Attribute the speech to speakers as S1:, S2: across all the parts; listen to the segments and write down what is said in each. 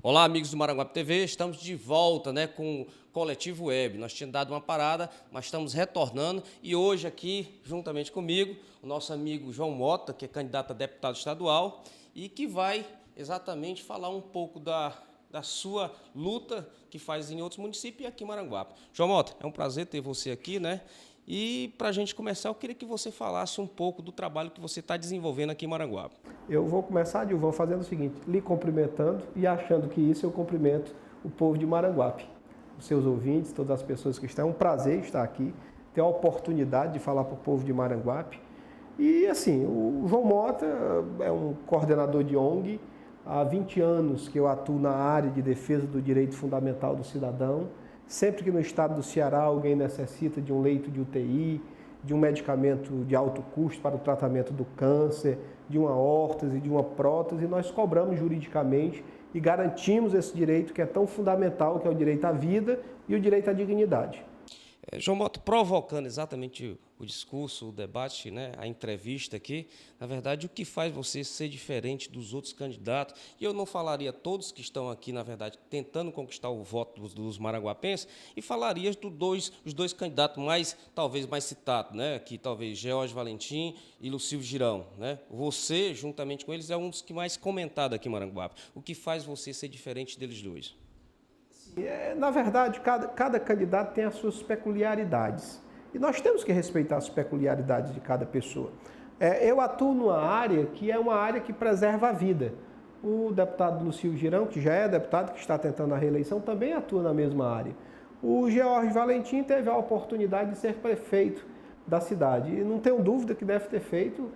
S1: Olá, amigos do Maranguape TV, estamos de volta, com o Coletivo Web. Nós tínhamos dado uma parada, mas estamos retornando e hoje aqui, juntamente comigo, o nosso amigo João Mota, que é candidato a deputado estadual e que vai exatamente falar um pouco da sua luta que faz em outros municípios e aqui em Maranguape. João Mota, é um prazer ter você aqui, E para a gente começar, eu queria que você falasse um pouco do trabalho que você está desenvolvendo aqui em Maranguape.
S2: Eu vou começar, Dilvan, fazendo o seguinte, lhe cumprimentando e achando que isso eu cumprimento o povo de Maranguape, os seus ouvintes, todas as pessoas que estão. É um prazer estar aqui, ter a oportunidade de falar para o povo de Maranguape. E assim, o João Mota é um coordenador de ONG, há 20 anos que eu atuo na área de defesa do direito fundamental do cidadão. Sempre que no estado do Ceará alguém necessita de um leito de UTI, de um medicamento de alto custo para o tratamento do câncer, de uma órtese, de uma prótese, nós cobramos juridicamente e garantimos esse direito que é tão fundamental, que é o direito à vida e o direito à dignidade.
S1: João Mota, provocando exatamente o discurso, o debate, a entrevista aqui, na verdade, o que faz você ser diferente dos outros candidatos, e eu não falaria todos que estão aqui, na verdade, tentando conquistar o voto dos maranguapenses, e falaria os dois candidatos talvez mais citados, que talvez George Valentim e Lucílio Girão, Você, juntamente com eles, é um dos que mais comentado aqui em Maranguape. O que faz você ser diferente deles dois?
S2: Na verdade, cada candidato tem as suas peculiaridades. E nós temos que respeitar as peculiaridades de cada pessoa. Eu atuo numa área que é uma área que preserva a vida. O deputado Lucílio Girão, que já é deputado, que está tentando a reeleição, também atua na mesma área. O George Valentim teve a oportunidade de ser prefeito da cidade. E não tenho dúvida que deve ter feito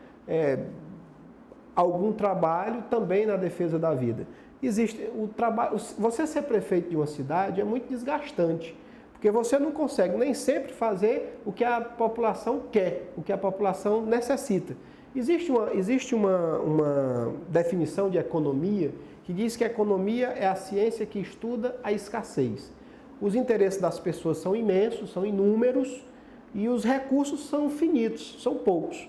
S2: algum trabalho também na defesa da vida. Existe o trabalho. Você ser prefeito de uma cidade é muito desgastante, porque você não consegue nem sempre fazer o que a população quer, o que a população necessita. Existe uma definição de economia que diz que a economia é a ciência que estuda a escassez. Os interesses das pessoas são imensos, são inúmeros, e os recursos são finitos, são poucos.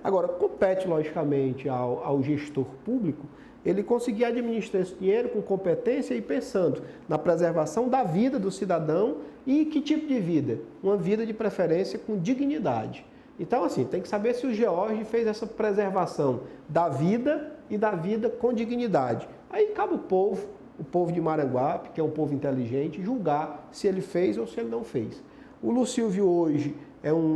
S2: Agora, compete logicamente ao gestor público ele conseguir administrar esse dinheiro com competência e pensando na preservação da vida do cidadão e que tipo de vida? Uma vida de preferência com dignidade. Então, assim, tem que saber se o George fez essa preservação da vida e da vida com dignidade. Aí cabe o povo de Maranguape, que é um povo inteligente, julgar se ele fez ou se ele não fez. O Lucílio hoje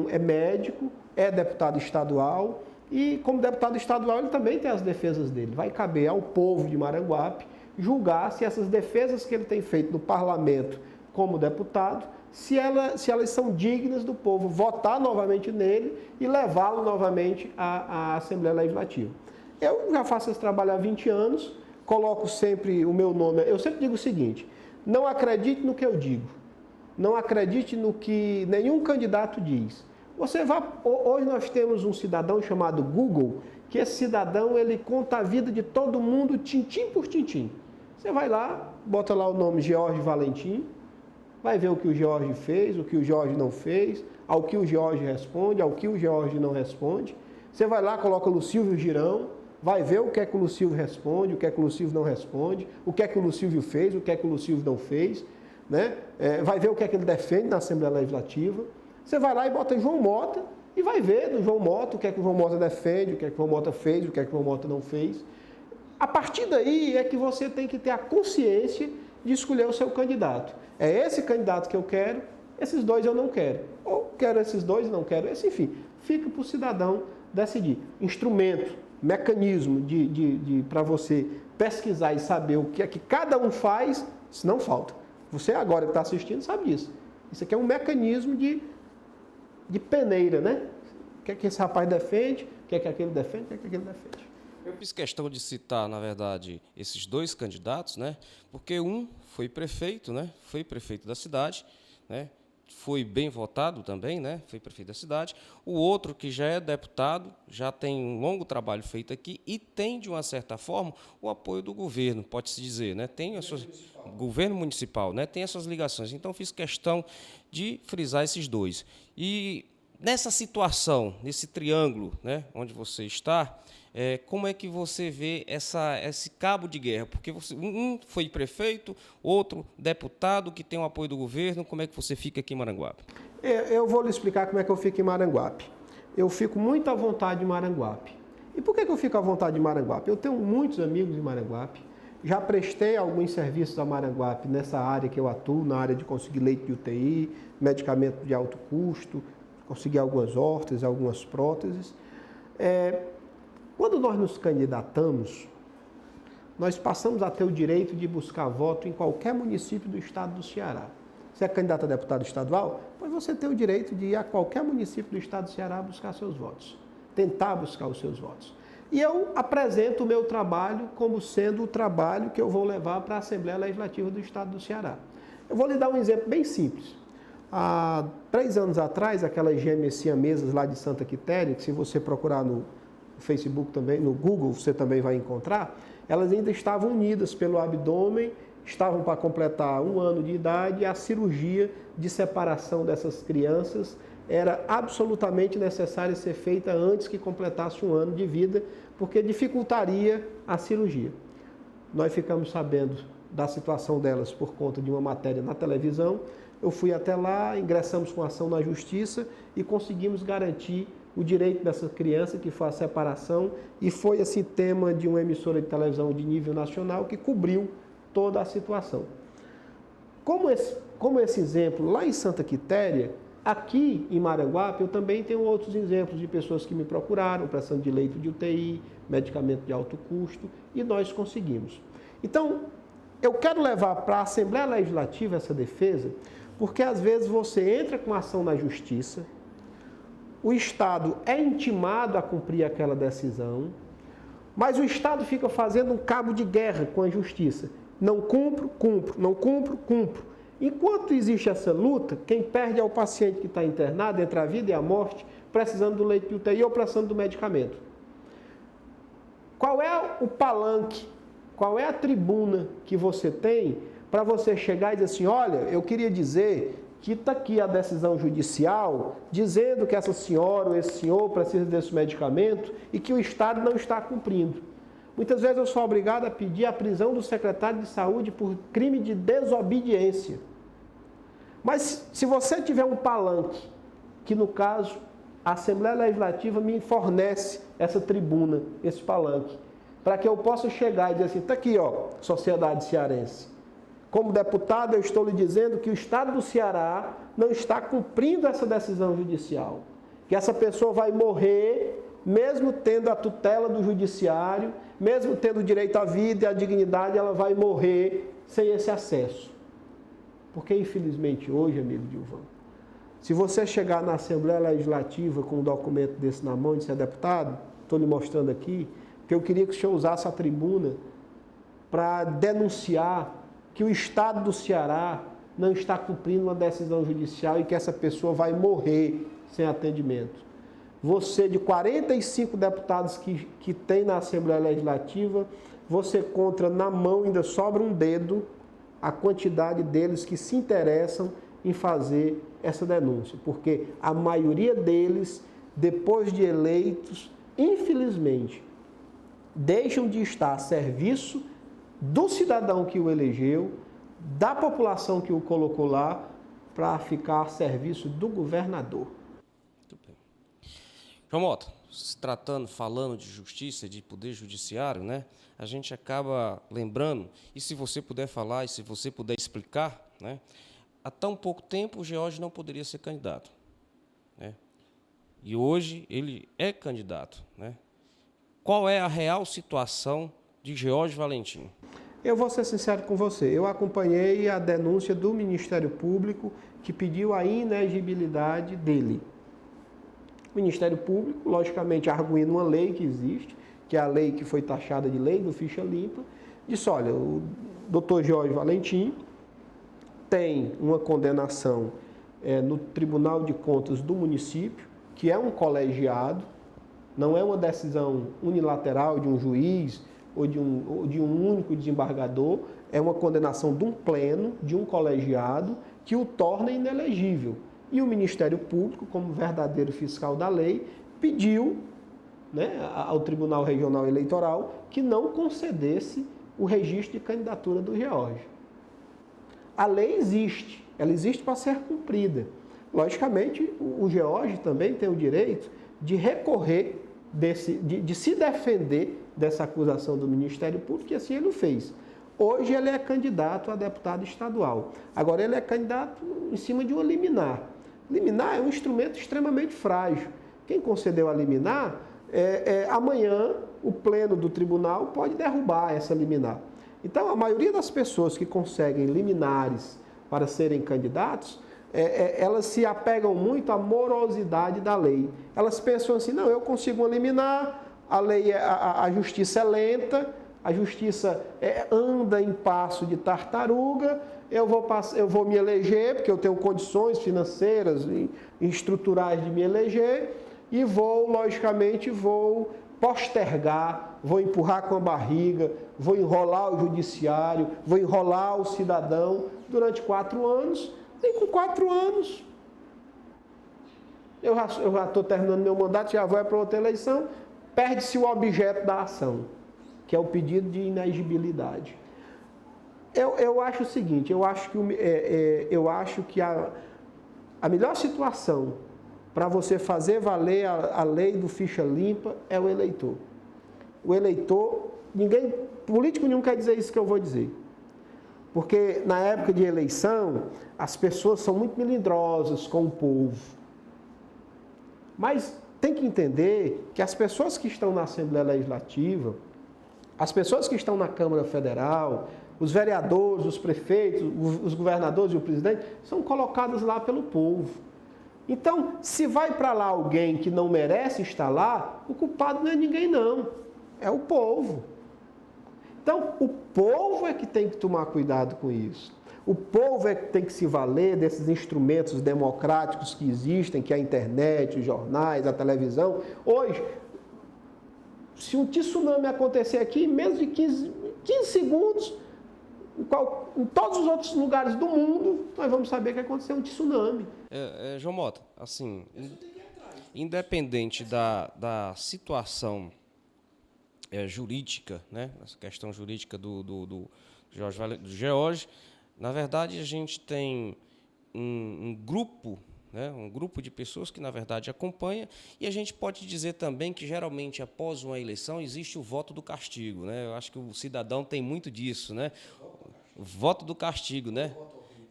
S2: é médico, é deputado estadual e, como deputado estadual, ele também tem as defesas dele. Vai caber ao povo de Maranguape julgar se essas defesas que ele tem feito no parlamento como deputado, se elas são dignas do povo votar novamente nele e levá-lo novamente à Assembleia Legislativa. Eu já faço esse trabalho há 20 anos, coloco sempre o meu nome. Eu sempre digo o seguinte: não acredite no que eu digo, não acredite no que nenhum candidato diz. Hoje nós temos um cidadão chamado Google, que esse cidadão ele conta a vida de todo mundo tintim por tintim. Você vai lá, bota lá o nome George Valentim, vai ver o que o George fez, o que o George não fez, ao que o George responde, ao que o George não responde. Você vai lá, coloca Lucílio Girão, vai ver o que é que o Lucílio responde, o que é que o Lucílio não responde, o que é que o Lucílio fez, o que é que o Lucílio não fez, vai ver o que é que ele defende na Assembleia Legislativa. Você vai lá e bota João Mota e vai ver do João Mota o que é que o João Mota defende, o que é que o João Mota fez, o que é que o João Mota não fez. A partir daí é que você tem que ter a consciência de escolher o seu candidato. É esse candidato que eu quero, esses dois eu não quero. Ou quero esses dois e não quero esse, enfim. Fica para o cidadão decidir. Instrumento, mecanismo para você pesquisar e saber o que é que cada um faz, isso não falta. Você agora que está assistindo sabe disso. Isso aqui é um mecanismo de peneira, O que é que esse rapaz defende, o que é que aquele defende, o que é que aquele defende.
S1: Eu fiz questão de citar, na verdade, esses dois candidatos, porque um foi prefeito, foi prefeito da cidade, foi bem votado também, foi prefeito da cidade. O outro, que já é deputado, já tem um longo trabalho feito aqui e tem, de uma certa forma, o apoio do governo, pode-se dizer, tem as suas, governo municipal, tem essas ligações. Então, fiz questão de frisar esses dois. E nessa situação, nesse triângulo, onde você está, Como é que você vê esse cabo de guerra? Porque um foi prefeito, outro deputado que tem o apoio do governo. Como é que você fica aqui em Maranguape?
S2: Eu vou lhe explicar como é que eu fico em Maranguape. Eu fico muito à vontade em Maranguape. E por que eu fico à vontade em Maranguape? Eu tenho muitos amigos em Maranguape. Já prestei alguns serviços a Maranguape nessa área que eu atuo, na área de conseguir leite de UTI, medicamento de alto custo, conseguir algumas órteses, algumas próteses. Quando nós nos candidatamos, nós passamos a ter o direito de buscar voto em qualquer município do estado do Ceará. Você é candidato a deputado estadual? Pois você tem o direito de ir a qualquer município do estado do Ceará buscar seus votos, tentar buscar os seus votos. E eu apresento o meu trabalho como sendo o trabalho que eu vou levar para a Assembleia Legislativa do estado do Ceará. Eu vou lhe dar um exemplo bem simples. Há 3 anos atrás, aquelas gêmeas siamesas lá de Santa Quitéria, que se você procurar no Facebook também, no Google, você também vai encontrar, elas ainda estavam unidas pelo abdômen, estavam para completar 1 ano de idade e a cirurgia de separação dessas crianças era absolutamente necessária ser feita antes que completasse 1 ano de vida, porque dificultaria a cirurgia. Nós ficamos sabendo da situação delas por conta de uma matéria na televisão. Eu fui até lá, ingressamos com ação na justiça e conseguimos garantir o direito dessa criança, que foi a separação, e foi assim tema de uma emissora de televisão de nível nacional que cobriu toda a situação. Como esse exemplo lá em Santa Quitéria, aqui em Maranguape eu também tenho outros exemplos de pessoas que me procuraram, precisando de leito de UTI, medicamento de alto custo, e nós conseguimos. Então, eu quero levar para a Assembleia Legislativa essa defesa, porque às vezes você entra com ação na justiça, o Estado é intimado a cumprir aquela decisão, mas o Estado fica fazendo um cabo de guerra com a justiça. Não cumpro, cumpro, não cumpro, cumpro. Enquanto existe essa luta, quem perde é o paciente que está internado entre a vida e a morte, precisando do leito de UTI ou precisando do medicamento. Qual é o palanque, qual é a tribuna que você tem para você chegar e dizer assim, olha, eu queria dizer que está aqui a decisão judicial dizendo que essa senhora ou esse senhor precisa desse medicamento e que o Estado não está cumprindo. Muitas vezes eu sou obrigado a pedir a prisão do secretário de saúde por crime de desobediência. Mas se você tiver um palanque, que no caso a Assembleia Legislativa me fornece essa tribuna, esse palanque, para que eu possa chegar e dizer assim, está aqui, ó, sociedade cearense. Como deputado, eu estou lhe dizendo que o Estado do Ceará não está cumprindo essa decisão judicial. Que essa pessoa vai morrer, mesmo tendo a tutela do judiciário, mesmo tendo o direito à vida e à dignidade, ela vai morrer sem esse acesso. Porque, infelizmente, hoje, amigo Dilvan, se você chegar na Assembleia Legislativa com um documento desse na mão de ser deputado, estou lhe mostrando aqui, que eu queria que o senhor usasse a tribuna para denunciar que o Estado do Ceará não está cumprindo uma decisão judicial e que essa pessoa vai morrer sem atendimento. Você, de 45 deputados que tem na Assembleia Legislativa, você conta na mão, ainda sobra um dedo, a quantidade deles que se interessam em fazer essa denúncia. Porque a maioria deles, depois de eleitos, infelizmente, deixam de estar a serviço do cidadão que o elegeu, da população que o colocou lá, para ficar a serviço do governador.
S1: Muito bem. João Mota, se tratando, falando de justiça, de poder judiciário, né? A gente acaba lembrando, e se você puder falar, e se você puder explicar, né? Há tão pouco tempo o George não poderia ser candidato, né? E hoje ele é candidato, né? Qual é a real situação de George Valentim?
S2: Eu vou ser sincero com você, eu acompanhei a denúncia do Ministério Público que pediu a inegibilidade dele. O Ministério Público, logicamente, arguindo uma lei que existe, que é a lei que foi taxada de lei do ficha limpa, disse, olha, o doutor George Valentim tem uma condenação no Tribunal de Contas do município, que é um colegiado, não é uma decisão unilateral de um juiz ou de um único desembargador, é uma condenação de um pleno, de um colegiado, que o torna inelegível. E o Ministério Público, como verdadeiro fiscal da lei, pediu né, ao Tribunal Regional Eleitoral que não concedesse o registro de candidatura do Geórgio. A lei existe, ela existe para ser cumprida. Logicamente, o Geórgio também tem o direito de recorrer, de se defender dessa acusação do Ministério Público, e assim ele o fez. Hoje ele é candidato a deputado estadual. Agora ele é candidato em cima de uma liminar. Liminar é um instrumento extremamente frágil. Quem concedeu a liminar, amanhã o pleno do tribunal pode derrubar essa liminar. Então, a maioria das pessoas que conseguem liminares para serem candidatos, elas se apegam muito à morosidade da lei. Elas pensam assim, não, eu consigo uma liminar, a lei, a justiça é lenta, a justiça anda em passo de tartaruga, eu vou me eleger, porque eu tenho condições financeiras e estruturais de me eleger, e logicamente, vou postergar, vou empurrar com a barriga, vou enrolar o judiciário, vou enrolar o cidadão durante 4 anos, e com 4 anos eu já estou terminando meu mandato, já vou para outra eleição, perde-se o objeto da ação, que é o pedido de inexigibilidade. Eu acho o seguinte, eu acho que a melhor situação para você fazer valer a lei do ficha limpa é o eleitor. O eleitor, político nenhum quer dizer isso que eu vou dizer. Porque na época de eleição, as pessoas são muito melindrosas com o povo. Mas tem que entender que as pessoas que estão na Assembleia Legislativa, as pessoas que estão na Câmara Federal, os vereadores, os prefeitos, os governadores e o presidente, são colocados lá pelo povo. Então, se vai para lá alguém que não merece estar lá, o culpado não é ninguém não, é o povo. Então, o povo é que tem que tomar cuidado com isso. O povo é que tem que se valer desses instrumentos democráticos que existem, que é a internet, os jornais, a televisão. Hoje, se um tsunami acontecer aqui, em menos de 15 segundos, em todos os outros lugares do mundo, nós vamos saber que aconteceu um tsunami.
S1: João Mota, assim, independente da situação jurídica, né, essa questão jurídica do Geórgio, na verdade a gente tem um grupo, né, um grupo de pessoas que na verdade acompanha, e a gente pode dizer também que geralmente após uma eleição existe o voto do castigo, né? Eu acho que o cidadão tem muito disso, né? O voto do castigo, né?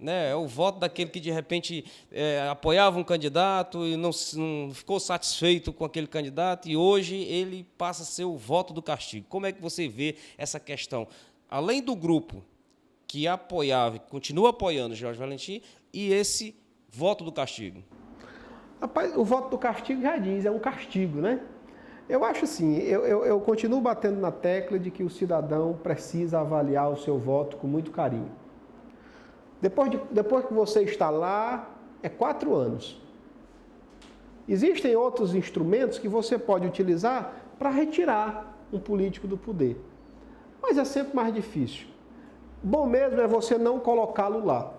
S1: É o voto daquele que de repente apoiava um candidato e não ficou satisfeito com aquele candidato, e hoje ele passa a ser o voto do castigo. Como é que você vê essa questão? Além do grupo que apoiava e continua apoiando Geórgio Valentim, e esse voto do castigo?
S2: Rapaz, o voto do castigo já diz, é um castigo, né? Eu acho assim, eu continuo batendo na tecla de que o cidadão precisa avaliar o seu voto com muito carinho. Depois que você está lá, é 4 anos. Existem outros instrumentos que você pode utilizar para retirar um político do poder. Mas é sempre mais difícil. Bom mesmo é você não colocá-lo lá.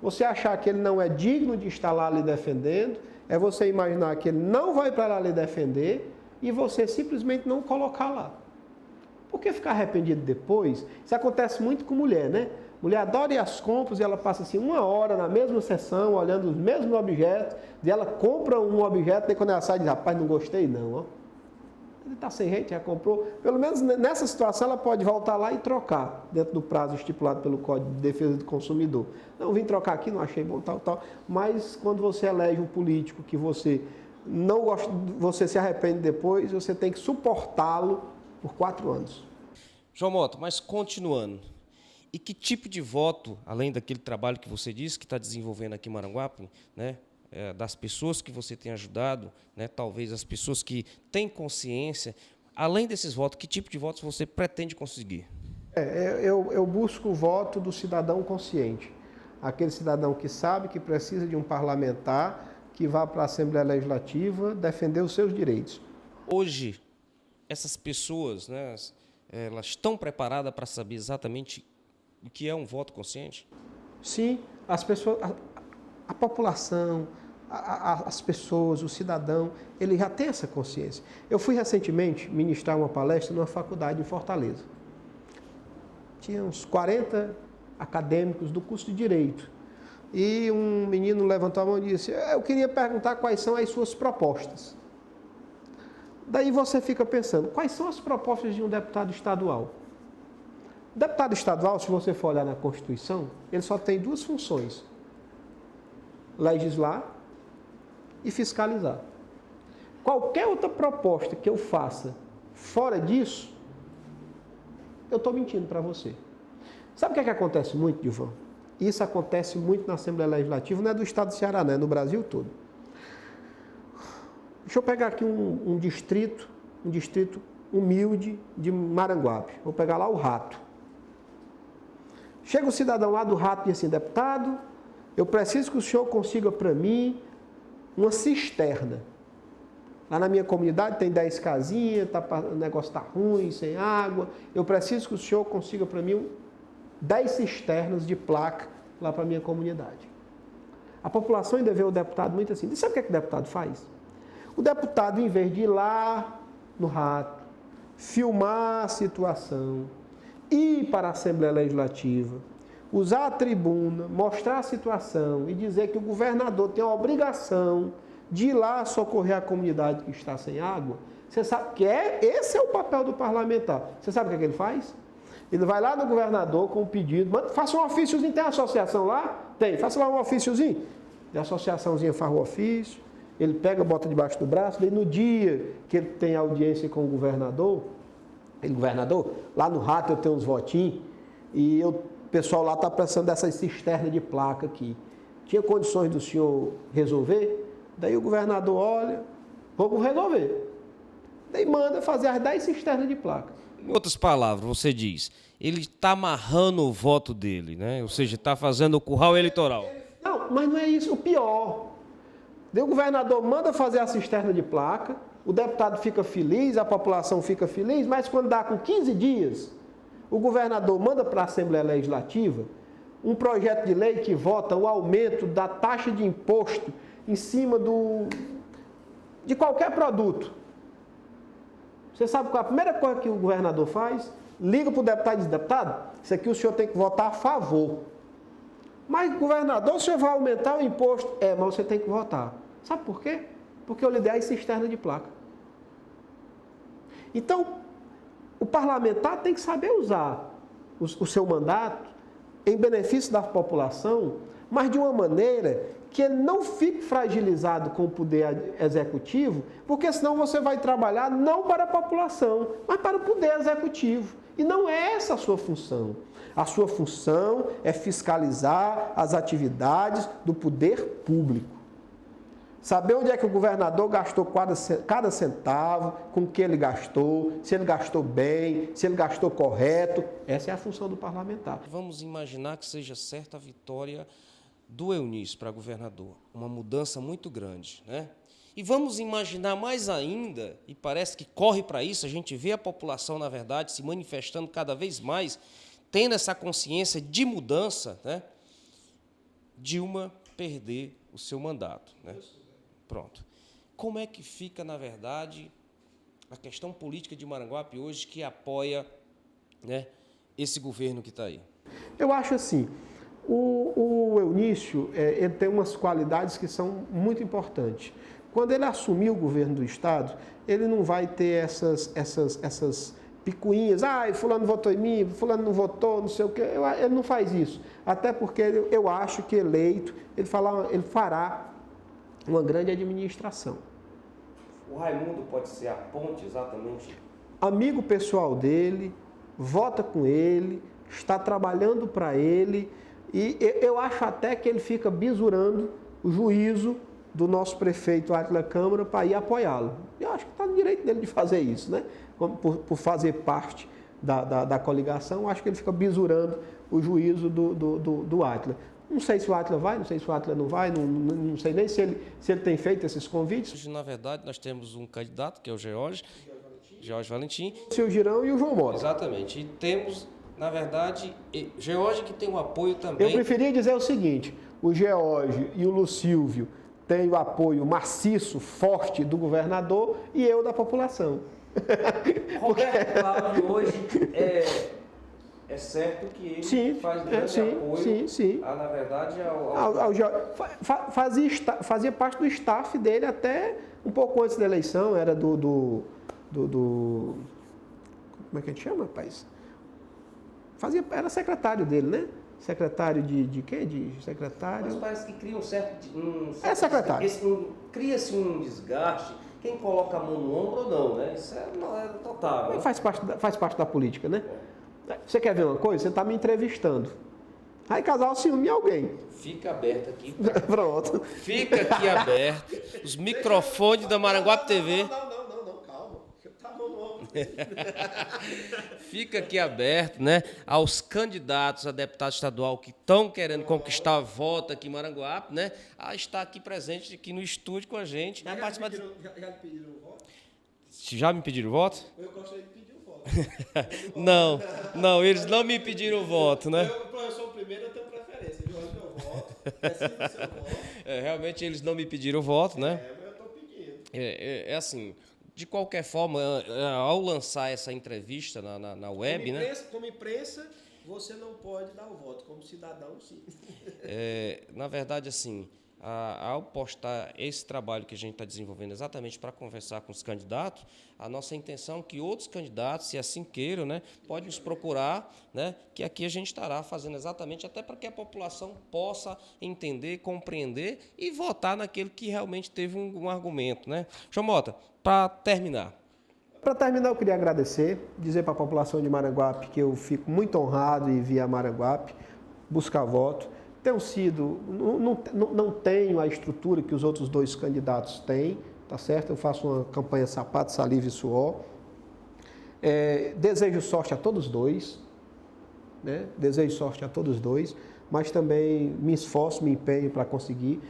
S2: Você achar que ele não é digno de estar lá lhe defendendo, é você imaginar que ele não vai para lá lhe defender e você simplesmente não colocar lá. Por que ficar arrependido depois? Isso acontece muito com mulher, né? Mulher adora ir às compras e ela passa assim 1 hora na mesma sessão, olhando os mesmos objetos, e ela compra um objeto, e quando ela sai diz, rapaz, não gostei não, ó. Ele está sem jeito, já comprou. Pelo menos nessa situação ela pode voltar lá e trocar, dentro do prazo estipulado pelo Código de Defesa do Consumidor. Não, vim trocar aqui, não achei bom, tal. Mas quando você elege um político que você não gosta, você se arrepende depois, você tem que suportá-lo por 4 anos.
S1: João Mota, mas continuando, e que tipo de voto, além daquele trabalho que você disse que está desenvolvendo aqui em Maranguape, né, das pessoas que você tem ajudado, né, talvez as pessoas que têm consciência, além desses votos, que tipo de votos você pretende conseguir?
S2: Eu busco o voto do cidadão consciente, aquele cidadão que sabe que precisa de um parlamentar que vá para a Assembleia Legislativa defender os seus direitos.
S1: Hoje, essas pessoas, né, elas estão preparadas para saber exatamente o que é um voto consciente?
S2: Sim, as pessoas, a população, as pessoas, o cidadão, ele já tem essa consciência. Eu fui recentemente ministrar uma palestra numa faculdade em Fortaleza. Tinha uns 40 acadêmicos do curso de Direito. E um menino levantou a mão e disse, eu queria perguntar quais são as suas propostas. Daí você fica pensando, quais são as propostas de um deputado estadual? O deputado estadual, se você for olhar na Constituição, ele só tem duas funções: legislar e fiscalizar. Qualquer outra proposta que eu faça fora disso, eu estou mentindo para você. Sabe o que acontece muito, Gilvan? Isso acontece muito na Assembleia Legislativa, não é do estado do Ceará, não, é no Brasil todo. Deixa eu pegar aqui um distrito humilde de Maranguape. Vou pegar lá o Rato. Chega o cidadão lá do Rato e diz assim, deputado, eu preciso que o senhor consiga para mim uma cisterna. Lá na minha comunidade tem 10 casinhas, o negócio está ruim, sem água. Eu preciso que o senhor consiga para mim 10 cisternas de placa lá para a minha comunidade. A população ainda vê o deputado muito assim. E sabe o que o deputado faz? O deputado, em vez de ir lá no Rato, filmar a situação, ir para a Assembleia Legislativa, usar a tribuna, mostrar a situação e dizer que o governador tem a obrigação de ir lá socorrer a comunidade que está sem água, você sabe que esse é o papel do parlamentar. Você sabe o que ele faz? Ele vai lá no governador com um pedido, faça um ofíciozinho, tem associação lá? Tem, faça lá um ofíciozinho. E a associaçãozinha faz o ofício, ele pega, bota debaixo do braço, daí no dia que ele tem audiência com o governador, lá no Rato eu tenho uns votinhos, e o pessoal lá está precisando dessas cisternas de placa aqui. Tinha condições do senhor resolver? Daí o governador olha, vamos resolver. Daí manda fazer as 10 cisternas de placa.
S1: Em outras palavras, você diz, ele está amarrando o voto dele, né? Ou seja, está fazendo o curral eleitoral.
S2: Não, mas não é isso. O pior. Daí o governador manda fazer a cisterna de placa, o deputado fica feliz, a população fica feliz, mas quando dá com 15 dias, o governador manda para a Assembleia Legislativa um projeto de lei que vota o aumento da taxa de imposto em cima de qualquer produto. Você sabe qual é a primeira coisa que o governador faz? Liga para o deputado e diz, deputado, isso aqui o senhor tem que votar a favor. Mas, governador, o senhor vai aumentar o imposto? Mas você tem que votar. Sabe por quê? Porque eu lhe dei a cisterna de placa. Então, o parlamentar tem que saber usar o seu mandato em benefício da população, mas de uma maneira que ele não fique fragilizado com o poder executivo, porque senão você vai trabalhar não para a população, mas para o poder executivo. E não é essa a sua função. A sua função é fiscalizar as atividades do poder público. Saber onde é que o governador gastou cada centavo, com o que ele gastou, se ele gastou bem, se ele gastou correto. Essa é a função do parlamentar.
S1: Vamos imaginar que seja certa a vitória do Eunício para governador. Uma mudança muito grande, né? E vamos imaginar mais ainda, e parece que corre para isso, a gente vê a população, na verdade, se manifestando cada vez mais, tendo essa consciência de mudança, né? Dilma perder o seu mandato, né? Pronto. Como é que fica, na verdade, a questão política de Maranguape hoje que apoia, né, esse governo que está aí?
S2: Eu acho assim, o Eunício ele tem umas qualidades que são muito importantes. Quando ele assumir o governo do Estado, ele não vai ter essas picuinhas, fulano votou em mim, fulano não votou, não sei o quê. Ele não faz isso. Até porque eu acho que eleito, ele fará uma grande administração.
S1: O Raimundo pode ser a ponte, exatamente?
S2: Amigo pessoal dele, vota com ele, está trabalhando para ele, e eu acho até que ele fica bisurando o juízo do nosso prefeito Átila Câmara para ir apoiá-lo. Eu acho que está no direito dele de fazer isso, né? Por fazer parte da coligação, eu acho que ele fica bisurando o juízo do Átila. Não sei se o Átila vai, não sei se o Átila não vai, não sei nem se ele tem feito esses convites.
S1: Hoje, na verdade, nós temos um candidato, que é o George Valentim.
S2: O seu Girão e o João Mota.
S1: Exatamente. E temos, na verdade, George que tem um apoio também.
S2: Eu preferia dizer o seguinte, o George e o Lucílvio tem o apoio maciço, forte do governador e eu da população.
S1: Roberto Cláudio hoje é certo que ele faz grande apoio, na verdade,
S2: fazia parte do staff dele até um pouco antes da eleição, era como é que a gente chama, rapaz? Era secretário dele, né? Secretário de quê? De secretário...
S1: Mas parece que cria um certo...
S2: secretário.
S1: Cria-se um desgaste, quem coloca a mão no ombro ou não, né? Isso não é total. Né?
S2: Faz parte da política, né? Você quer ver uma coisa? Você está me entrevistando. Aí casar o ciúme em alguém.
S1: Fica aberto aqui.
S2: Pronto.
S1: Fica aqui aberto. Os microfones da Maranguape TV.
S2: Não, calma. Tá bom no ombro.
S1: Fica aqui aberto, né, aos candidatos a deputado estadual que estão querendo conquistar voto aqui em Maranguape, né, a estar aqui presente aqui no estúdio com a gente.
S2: Já me pediram o voto?
S1: Já me pediram voto?
S2: Eu gostaria de pedir o voto.
S1: Não, eles não me pediram o voto, né?
S2: Eu sou o primeiro, eu tenho preferência. Eu meu voto, preciso do seu voto.
S1: Realmente eles não me pediram o voto, né?
S2: Mas eu estou pedindo.
S1: É assim, de qualquer forma, ao lançar essa entrevista na web,
S2: Como imprensa, você não pode dar o voto, como cidadão, sim.
S1: Na verdade, assim, ao postar esse trabalho que a gente está desenvolvendo exatamente para conversar com os candidatos, a nossa intenção é que outros candidatos, se assim queiram, né, podem nos procurar, né, que aqui a gente estará fazendo exatamente até para que a população possa entender, compreender e votar naquele que realmente teve um argumento, né? João Mota, para terminar.
S2: Para terminar, eu queria agradecer, dizer para a população de Maranguape que eu fico muito honrado em vir a Maranguape buscar voto. Não tenho a estrutura que os outros dois candidatos têm, tá certo? Eu faço uma campanha sapato, saliva e suor. Desejo sorte a todos dois, né? Desejo sorte a todos dois, mas também me esforço, me empenho para conseguir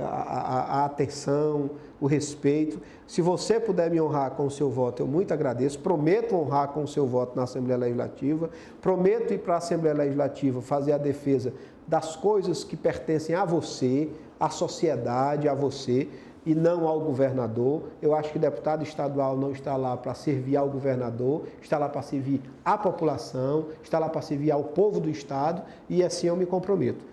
S2: a atenção, o respeito. Se você puder me honrar com o seu voto, eu muito agradeço. Prometo honrar com o seu voto na Assembleia Legislativa. Prometo ir para a Assembleia Legislativa fazer a defesa das coisas que pertencem a você, à sociedade, a você, e não ao governador. Eu acho que o deputado estadual não está lá para servir ao governador, está lá para servir à população, está lá para servir ao povo do estado, e assim eu me comprometo.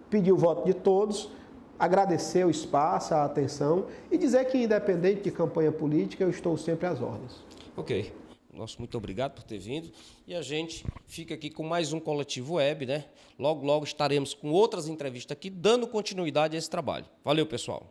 S2: Pedir o voto de todos, agradecer o espaço, a atenção e dizer que, independente de campanha política, eu estou sempre às ordens.
S1: Ok. Nosso muito obrigado por ter vindo. E a gente fica aqui com mais um Coletivo Web, né? Logo estaremos com outras entrevistas aqui, dando continuidade a esse trabalho. Valeu, pessoal.